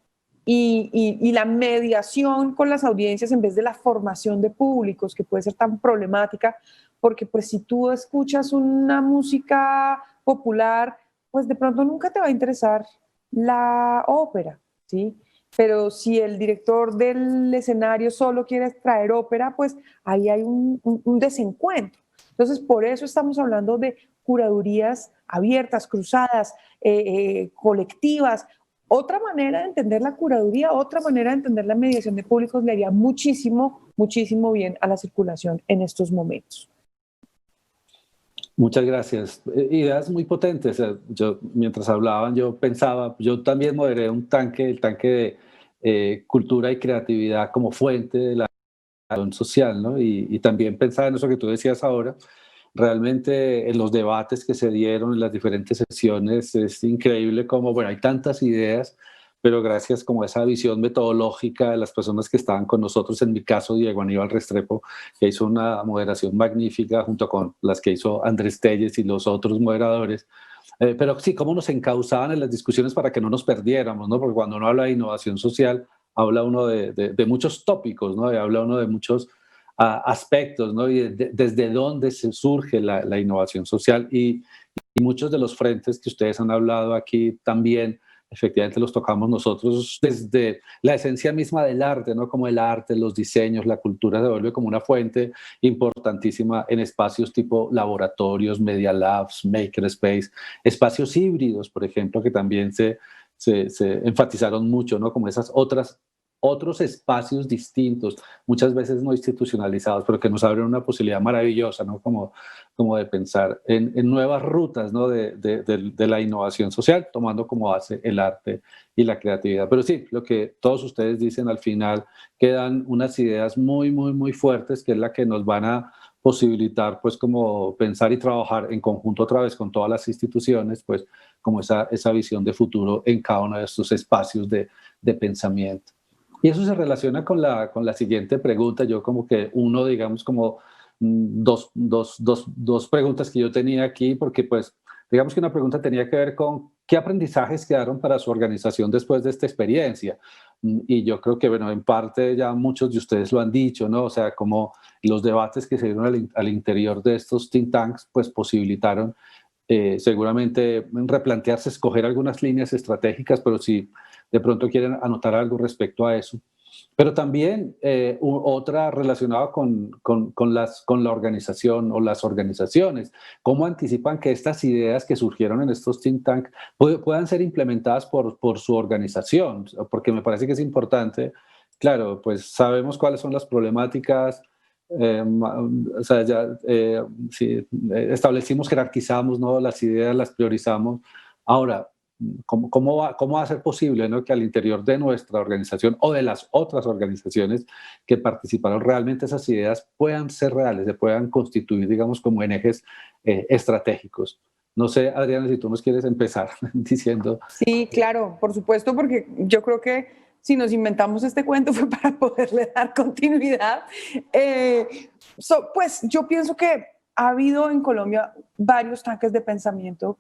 y la mediación con las audiencias en vez de la formación de públicos, que puede ser tan problemática, porque pues si tú escuchas una música popular, pues de pronto nunca te va a interesar la ópera, ¿sí? Pero si el director del escenario solo quiere traer ópera, pues ahí hay un desencuentro. Entonces, por eso estamos hablando de curadurías abiertas, cruzadas, colectivas. Otra manera de entender la curaduría, otra manera de entender la mediación de públicos le haría muchísimo, muchísimo bien a la circulación en estos momentos. Muchas gracias. Ideas muy potentes. Yo, mientras hablaban, yo pensaba, yo también moderé un tanque, el tanque de cultura y creatividad como fuente de la acción social, ¿no? Y también pensaba en eso que tú decías ahora. Realmente en los debates que se dieron en las diferentes sesiones es increíble cómo, bueno, hay tantas ideas, pero gracias como a esa visión metodológica de las personas que estaban con nosotros, en mi caso Diego Aníbal Restrepo, que hizo una moderación magnífica junto con las que hizo Andrés Telles y los otros moderadores, pero sí, cómo nos encauzaban en las discusiones para que no nos perdiéramos, ¿no? Porque cuando uno habla de innovación social, habla uno de muchos tópicos, ¿no? Habla uno de muchos aspectos, ¿no? Y desde dónde se surge la innovación social y muchos de los frentes que ustedes han hablado aquí también, efectivamente los tocamos nosotros desde la esencia misma del arte, ¿no? Como el arte, los diseños, la cultura se vuelve como una fuente importantísima en espacios tipo laboratorios, media labs, makerspace, espacios híbridos, por ejemplo, que también se enfatizaron mucho, ¿no? Como esas otros espacios distintos, muchas veces no institucionalizados, pero que nos abren una posibilidad maravillosa, ¿no? Como de pensar en nuevas rutas, ¿no? De la innovación social, tomando como base el arte y la creatividad. Pero sí, lo que todos ustedes dicen al final, quedan unas ideas muy, muy, muy fuertes, que es la que nos van a posibilitar, pues, como pensar y trabajar en conjunto otra vez con todas las instituciones, pues, como esa visión de futuro en cada uno de estos espacios de pensamiento. Y eso se relaciona con la siguiente pregunta. Yo como que uno, digamos, como dos preguntas que yo tenía aquí, porque pues, digamos que una pregunta tenía que ver con qué aprendizajes quedaron para su organización después de esta experiencia. Y yo creo que, bueno, en parte ya muchos de ustedes lo han dicho, ¿no? O sea, como los debates que se dieron al interior de estos think tanks, pues posibilitaron seguramente replantearse, escoger algunas líneas estratégicas, pero si de pronto quieren anotar algo respecto a eso. Pero también otra relacionada con la organización o las organizaciones. ¿Cómo anticipan que estas ideas que surgieron en estos think tanks puedan ser implementadas por su organización? Porque me parece que es importante. Claro, pues sabemos cuáles son las problemáticas. O sea, ya sí, establecimos, jerarquizamos, ¿no? Las ideas, las priorizamos. Ahora, ¿cómo va a ser posible, ¿no? Que al interior de nuestra organización o de las otras organizaciones que participaron realmente esas ideas puedan ser reales, se puedan constituir, digamos, como en ejes estratégicos? No sé, Adriana, si tú nos quieres empezar diciendo. Sí, claro, por supuesto, porque yo creo que si nos inventamos este cuento fue para poderle dar continuidad. Pues yo pienso que ha habido en Colombia varios tanques de pensamiento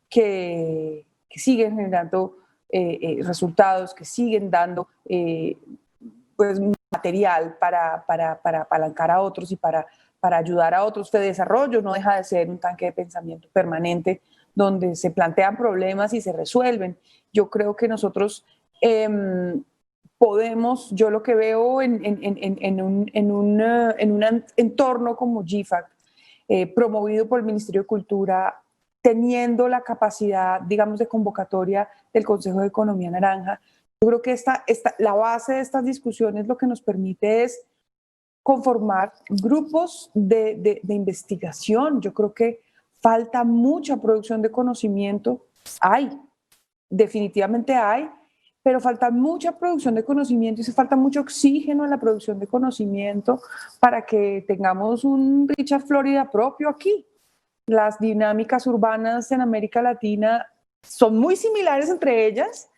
que siguen generando resultados, que siguen dando pues, material para apalancar a otros y para ayudar a otros. Este desarrollo no deja de ser un tanque de pensamiento permanente donde se plantean problemas y se resuelven. Yo creo que nosotros podemos, yo lo que veo en un entorno como GIFAC, promovido por el Ministerio de Cultura, teniendo la capacidad, digamos, de convocatoria del Consejo de Economía Naranja, yo creo que la base de estas discusiones lo que nos permite es conformar grupos de investigación. Yo creo que falta mucha producción de conocimiento. Definitivamente hay, pero falta mucha producción de conocimiento y se falta mucho oxígeno en la producción de conocimiento para que tengamos un Richard Florida propio aquí. Las dinámicas urbanas en América Latina son muy similares entre ellas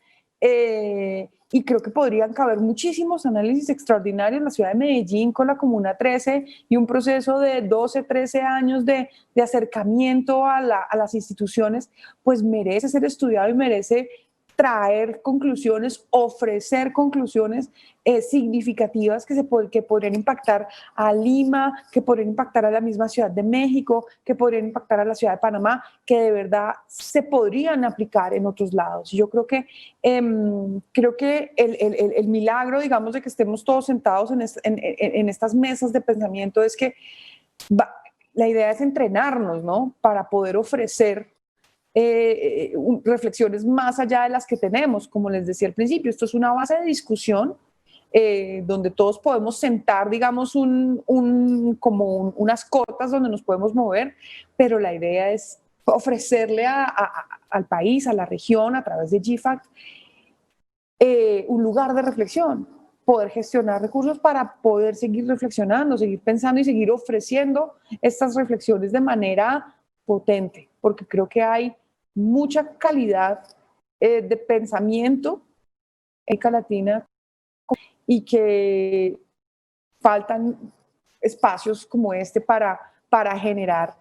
y creo que podrían caber muchísimos análisis extraordinarios en la ciudad de Medellín con la Comuna 13 y un proceso de 12, 13 años de acercamiento a las instituciones, pues merece ser estudiado y merece traer conclusiones, ofrecer conclusiones significativas que podrían impactar a Lima, que podrían impactar a la misma Ciudad de México, que podrían impactar a la Ciudad de Panamá, que de verdad se podrían aplicar en otros lados. Yo creo que el milagro, digamos, de que estemos todos sentados en estas mesas de pensamiento es que la idea es entrenarnos, ¿no? Para poder ofrecer reflexiones más allá de las que tenemos. Como les decía al principio, esto es una base de discusión donde todos podemos sentar, digamos, unas cotas donde nos podemos mover, pero la idea es ofrecerle al país, a la región, a través de GFACT, un lugar de reflexión, poder gestionar recursos para poder seguir reflexionando, seguir pensando y seguir ofreciendo estas reflexiones de manera potente, porque creo que hay mucha calidad de pensamiento en América Latina y que faltan espacios como este para generar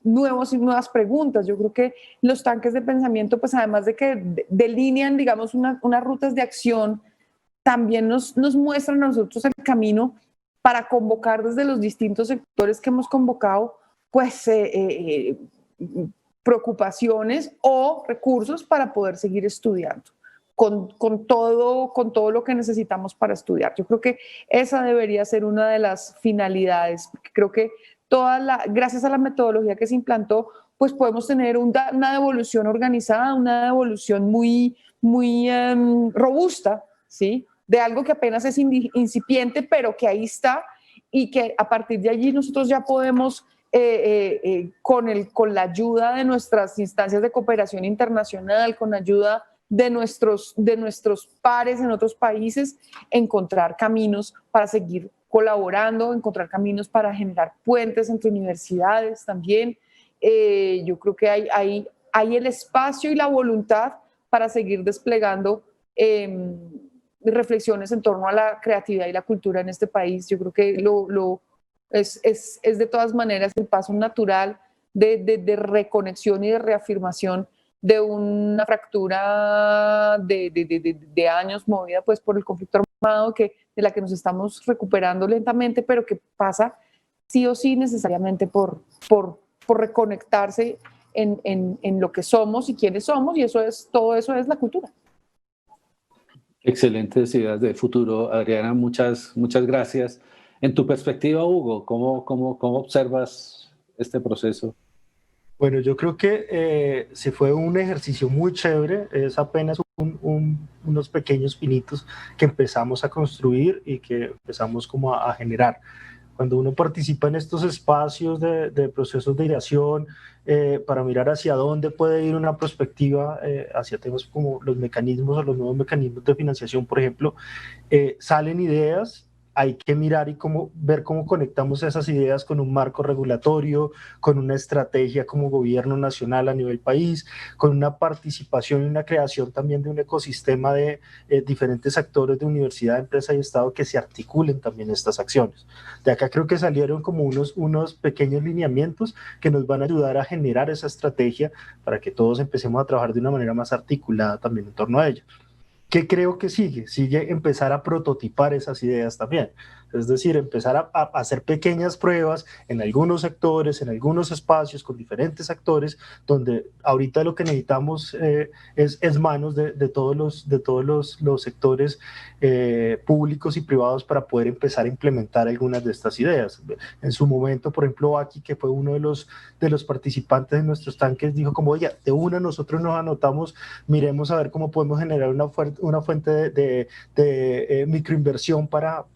nuevas preguntas. Yo creo que los tanques de pensamiento, pues además de que delinean, digamos, unas rutas de acción, también nos muestran a nosotros el camino para convocar desde los distintos sectores que hemos convocado, pues preocupaciones o recursos para poder seguir estudiando con todo lo que necesitamos para estudiar. Yo creo que esa debería ser una de las finalidades, porque creo que gracias a la metodología que se implantó, pues podemos tener una devolución organizada, una devolución muy robusta, ¿sí? De algo que apenas es incipiente, pero que ahí está y que a partir de allí nosotros ya podemos, con la ayuda de nuestras instancias de cooperación internacional, con la ayuda de nuestros pares en otros países, encontrar caminos para seguir colaborando, encontrar caminos para generar puentes entre universidades también. Yo creo que hay el espacio y la voluntad para seguir desplegando reflexiones en torno a la creatividad y la cultura en este país. Yo creo que es de todas maneras el paso natural de reconexión y de reafirmación de una fractura de años movida pues por el conflicto armado de la que nos estamos recuperando lentamente, pero que pasa sí o sí necesariamente por reconectarse en lo que somos y quiénes somos, y todo eso es la cultura. Excelentes ideas de futuro, Adriana, muchas gracias. En tu perspectiva, Hugo, ¿cómo observas este proceso? Bueno, yo creo que se fue un ejercicio muy chévere, es apenas unos pequeños pinitos que empezamos a construir y que empezamos como a generar. Cuando uno participa en estos espacios de procesos de ideación para mirar hacia dónde puede ir una perspectiva hacia temas como los mecanismos o los nuevos mecanismos de financiación, por ejemplo, salen ideas. Hay que mirar y ver cómo conectamos esas ideas con un marco regulatorio, con una estrategia como gobierno nacional a nivel país, con una participación y una creación también de un ecosistema de diferentes actores de universidad, empresa y Estado que se articulen también estas acciones. De acá creo que salieron como unos pequeños lineamientos que nos van a ayudar a generar esa estrategia para que todos empecemos a trabajar de una manera más articulada también en torno a ello. ¿Qué creo que sigue? Sigue empezar a prototipar esas ideas también. Es decir, empezar a hacer pequeñas pruebas en algunos sectores, en algunos espacios, con diferentes actores, donde ahorita lo que necesitamos es manos de todos los sectores públicos y privados para poder empezar a implementar algunas de estas ideas. En su momento, por ejemplo, Aki, que fue uno de los participantes de nuestros tanques, dijo como, oye, de una nosotros nos anotamos, miremos a ver cómo podemos generar una fuente de microinversión para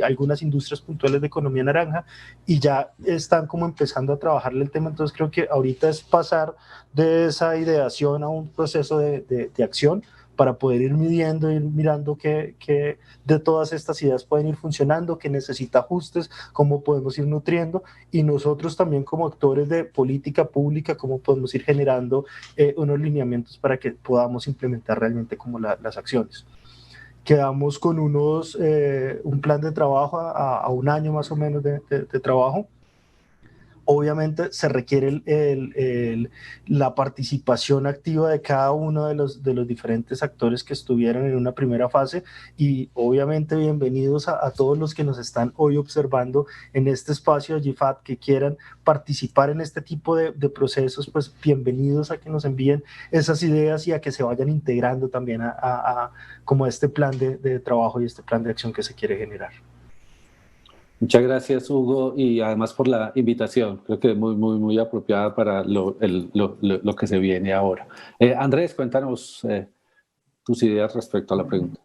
algunas industrias puntuales de economía naranja, y ya están como empezando a trabajarle el tema. Entonces creo que ahorita es pasar de esa ideación a un proceso de acción para poder ir midiendo, ir mirando que de todas estas ideas pueden ir funcionando, que necesita ajustes, cómo podemos ir nutriendo, y nosotros también como actores de política pública, cómo podemos ir generando unos lineamientos para que podamos implementar realmente como las acciones. Quedamos con un plan de trabajo a un año más o menos de trabajo. Obviamente se requiere la participación activa de cada uno de los diferentes actores que estuvieron en una primera fase, y obviamente bienvenidos a todos los que nos están hoy observando en este espacio de GFACT que quieran participar en este tipo de procesos, pues bienvenidos a que nos envíen esas ideas y a que se vayan integrando también como este plan de trabajo y este plan de acción que se quiere generar. Muchas gracias, Hugo, y además por la invitación. Creo que es muy apropiada para lo que se viene ahora. Andrés, cuéntanos tus ideas respecto a la pregunta.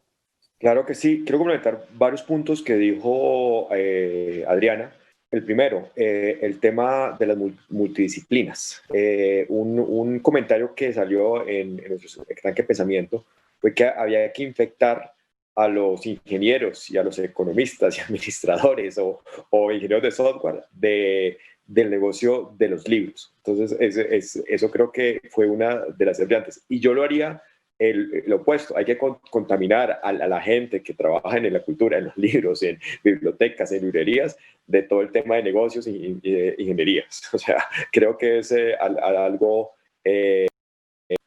Claro que sí. Quiero complementar varios puntos que dijo Adriana. El primero, el tema de las multidisciplinas. Un comentario que salió en nuestro estanque de pensamiento fue que había que infectar a los ingenieros y a los economistas y administradores o ingenieros de software del negocio de los libros. Entonces, eso creo que fue una de las brillantes. Y yo lo haría lo opuesto, hay que contaminar a la gente que trabaja en la cultura, en los libros, en bibliotecas, en librerías, de todo el tema de negocios y de ingenierías. O sea, creo que es algo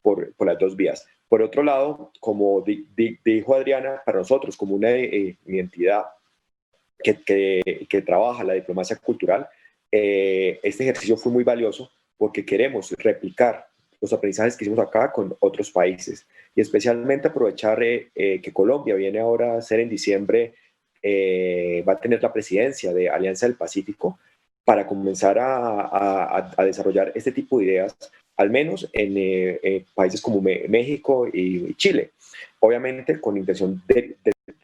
por las dos vías. Por otro lado, como dijo Adriana, para nosotros como una entidad que trabaja la diplomacia cultural, este ejercicio fue muy valioso porque queremos replicar los aprendizajes que hicimos acá con otros países y especialmente aprovechar que Colombia viene ahora a ser en diciembre, va a tener la presidencia de Alianza del Pacífico para comenzar a desarrollar este tipo de ideas, al menos en países como México y Chile. Obviamente con intención de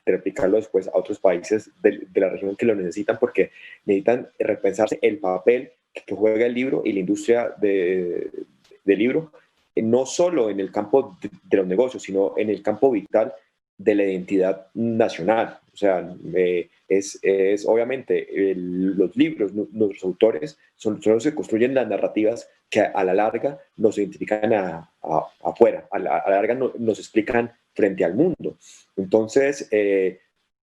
replicarlo después a otros países de la región que lo necesitan porque necesitan repensarse el papel que juega el libro y la industria del libro, no solo en el campo de los negocios, sino en el campo vital de la identidad nacional. O sea, es obviamente los libros, nuestros autores, son los que construyen las narrativas que a la larga nos identifican afuera, a la larga nos explican frente al mundo. Entonces,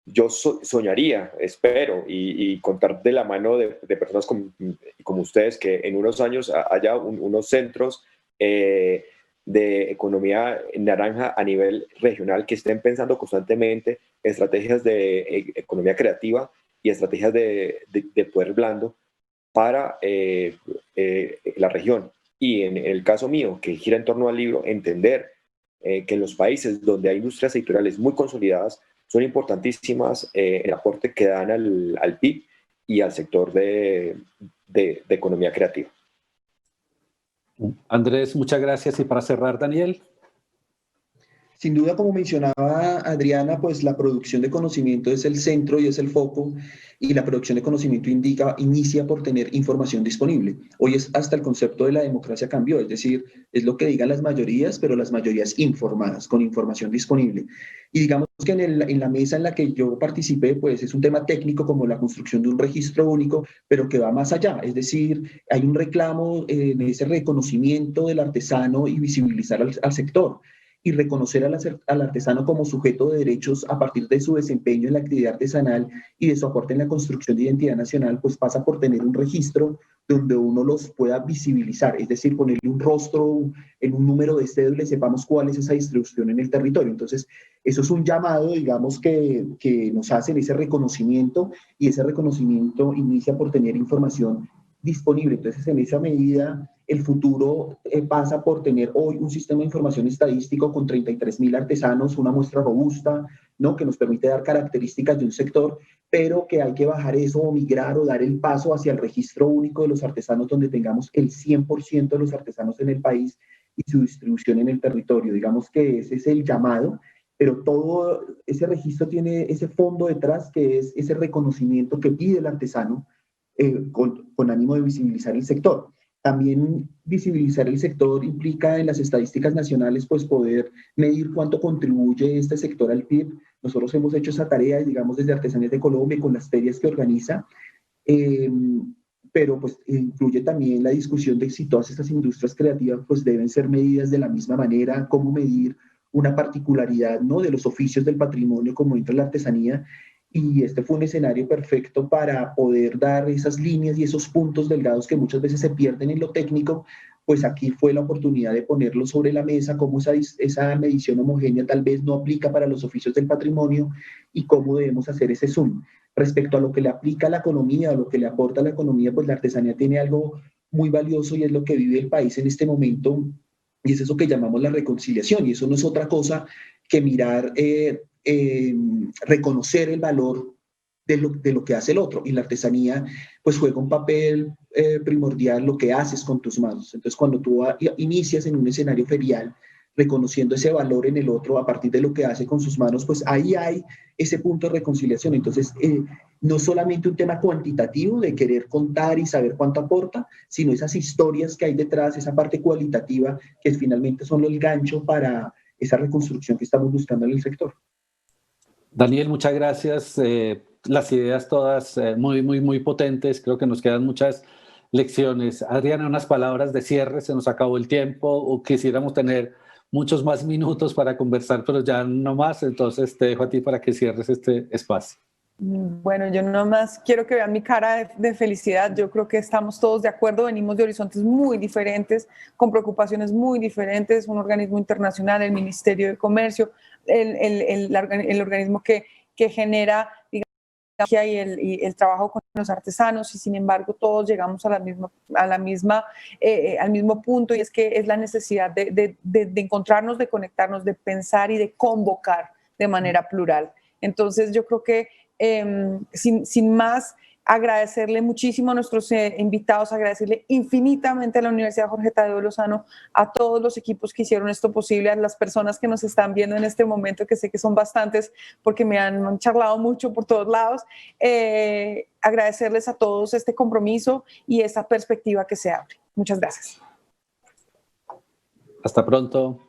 yo soñaría, espero, y contar de la mano de personas como ustedes, que en unos años haya unos centros de economía naranja a nivel regional que estén pensando constantemente estrategias de economía creativa y estrategias de poder blando para la región. Y en el caso mío, que gira en torno al libro, entender que en los países donde hay industrias editoriales muy consolidadas, son importantísimas el aporte que dan al PIB y al sector de economía creativa. Andrés, muchas gracias. Y para cerrar, Daniel. Sin duda, como mencionaba Adriana, pues la producción de conocimiento es el centro y es el foco, y la producción de conocimiento inicia por tener información disponible. Hoy es hasta el concepto de la democracia cambió, es decir, es lo que digan las mayorías, pero las mayorías informadas, con información disponible. Y digamos que en la mesa en la que yo participé, pues es un tema técnico como la construcción de un registro único, pero que va más allá, es decir, hay un reclamo en ese reconocimiento del artesano y visibilizar al sector, y reconocer al artesano como sujeto de derechos a partir de su desempeño en la actividad artesanal y de su aporte en la construcción de identidad nacional, pues pasa por tener un registro donde uno los pueda visibilizar, es decir, ponerle un rostro en un número de cédula y sepamos cuál es esa distribución en el territorio. Entonces, eso es un llamado, digamos, que nos hacen ese reconocimiento, y ese reconocimiento inicia por tener información disponible. Entonces, en esa medida, el futuro pasa por tener hoy un sistema de información estadístico con 33.000 artesanos, una muestra robusta, ¿no?, que nos permite dar características de un sector, pero que hay que bajar eso o migrar o dar el paso hacia el registro único de los artesanos, donde tengamos el 100% de los artesanos en el país y su distribución en el territorio. Digamos que ese es el llamado, pero todo ese registro tiene ese fondo detrás, que es ese reconocimiento que pide el artesano, con ánimo de visibilizar el sector. También visibilizar el sector implica en las estadísticas nacionales pues poder medir cuánto contribuye este sector al PIB. Nosotros hemos hecho esa tarea, digamos, desde Artesanías de Colombia con las ferias que organiza, pero pues incluye también la discusión de si todas estas industrias creativas pues deben ser medidas de la misma manera, cómo medir una particularidad, ¿no?, de los oficios del patrimonio como entra la artesanía. Y este fue un escenario perfecto para poder dar esas líneas y esos puntos delgados que muchas veces se pierden en lo técnico. Pues aquí fue la oportunidad de ponerlo sobre la mesa, cómo esa medición homogénea tal vez no aplica para los oficios del patrimonio y cómo debemos hacer ese zoom. Respecto a lo que le aplica a la economía, a lo que le aporta a la economía, pues la artesanía tiene algo muy valioso y es lo que vive el país en este momento, y es eso que llamamos la reconciliación, y eso no es otra cosa que mirar, reconocer el valor de lo que hace el otro, y la artesanía pues juega un papel primordial, lo que haces con tus manos. Entonces, cuando tú inicias en un escenario ferial, reconociendo ese valor en el otro a partir de lo que hace con sus manos, pues ahí hay ese punto de reconciliación. Entonces, no solamente un tema cuantitativo de querer contar y saber cuánto aporta, sino esas historias que hay detrás, esa parte cualitativa, que finalmente son el gancho para esa reconstrucción que estamos buscando en el sector. Daniel, muchas gracias. Las ideas todas muy potentes. Creo que nos quedan muchas lecciones. Adriana, unas palabras de cierre. Se nos acabó el tiempo o quisiéramos tener muchos más minutos para conversar, pero ya no más. Entonces te dejo a ti para que cierres este espacio. Bueno, yo nomás quiero que vean mi cara de felicidad. Yo creo que estamos todos de acuerdo, venimos de horizontes muy diferentes, con preocupaciones muy diferentes, un organismo internacional, el Ministerio de Comercio, el organismo que genera, digamos, y el trabajo con los artesanos, y sin embargo todos llegamos al mismo punto, y es que es la necesidad de encontrarnos, de conectarnos, de pensar y de convocar de manera plural. Entonces yo creo que sin más, agradecerle muchísimo a nuestros invitados, agradecerle infinitamente a la Universidad Jorge Tadeo Lozano, a todos los equipos que hicieron esto posible, a las personas que nos están viendo en este momento, que sé que son bastantes porque me han charlado mucho por todos lados, agradecerles a todos este compromiso y esta perspectiva que se abre. Muchas gracias. Hasta pronto.